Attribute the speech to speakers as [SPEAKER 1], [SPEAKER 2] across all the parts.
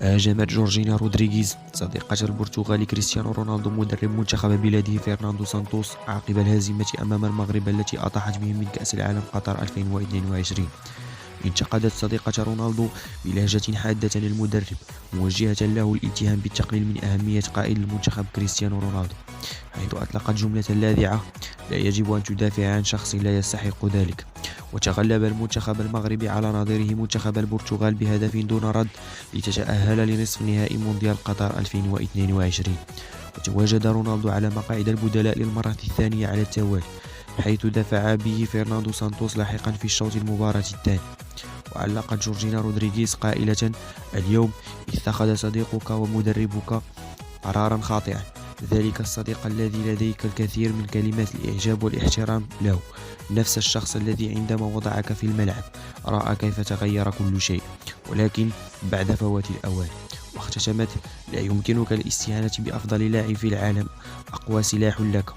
[SPEAKER 1] هاجمت جورجينا رودريغيز صديقة البرتغال كريستيانو رونالدو مدرب منتخب بلاده فرناندو سانتوس عقب الهزيمة أمام المغرب التي أطاحت بهم من كأس العالم قطر 2022. انتقدت صديقة رونالدو بلهجة حادة المدرب، موجهة له الاتهام بالتقليل من أهمية قائد المنتخب كريستيانو رونالدو، حيث أطلقت جملة لاذعة: لا يجب أن تدافع عن شخص لا يستحق ذلك. وتغلب المنتخب المغربي على نظيره منتخب البرتغال بهدف دون رد لتتأهل لنصف نهائي مونديال قطر 2022. وتواجد رونالدو على مقاعد البدلاء للمرة الثانية على التوالي، حيث دفع به فرناندو سانتوس لاحقا في الشوط المباراة الثاني. وعلقت جورجينا رودريغيز قائلة: اليوم اتخذ صديقك ومدربك قرارا خاطئا، ذلك الصديق الذي لديك الكثير من كلمات الإعجاب والاحترام له، نفس الشخص الذي عندما وضعك في الملعب رأى كيف تغير كل شيء، ولكن بعد فوات الأوان. واختتمت: لا يمكنك الاستهانة بأفضل لاعب في العالم، أقوى سلاح لك،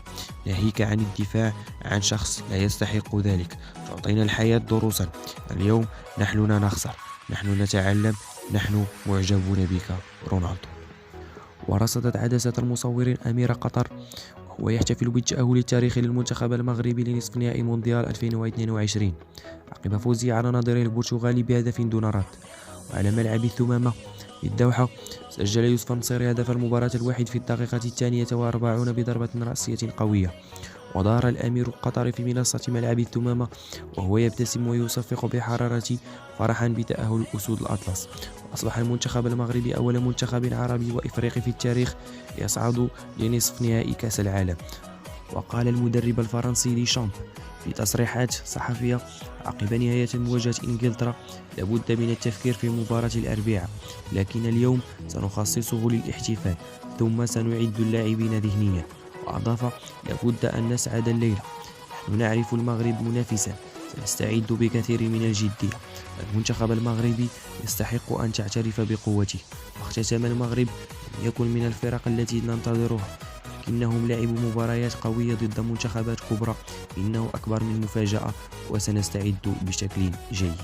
[SPEAKER 1] ناهيك عن الدفاع عن شخص لا يستحق ذلك. تعطينا الحياة دروسا، اليوم نحن لا نخسر، نحن نتعلم، نحن معجبون بك رونالدو. ورصدت عدسة المصورين أمير قطر وهو يحتفل بالتأهل التاريخي للمنتخب المغربي لنصف نهائي مونديال 2022 عقب فوزه على نظيره البرتغالي بهدف دون رد. وعلى ملعب الثمامة بالدوحة سجل يوسف النصيري هدف المباراة الوحيد في الدقيقة 42 بضربة رأسية قوية. ودار الأمير القطري في منصة ملعب الثمامة وهو يبتسم ويصفق بحرارة فرحا بتأهل أسود الأطلس. وأصبح المنتخب المغربي أول منتخب عربي وإفريقي في التاريخ يصعد لنصف نهائي كأس العالم. وقال المدرب الفرنسي ديشامب في تصريحات صحفية عقب نهاية مواجهة إنجلترا: لابد من التفكير في مباراة الأربعاء، لكن اليوم سنخصصه للاحتفال، ثم سنعد اللاعبين ذهنيا. وأضاف: لابد أن نسعد الليلة، نحن نعرف المغرب منافسا، سنستعد بكثير من الجدية، المنتخب المغربي يستحق أن تعترف بقوته. واختتم: المغرب لم يكن من الفرق التي ننتظرها، لكنهم لعبوا مباريات قوية ضد منتخبات كبرى، إنه أكبر من مفاجأة وسنستعد بشكل جيد.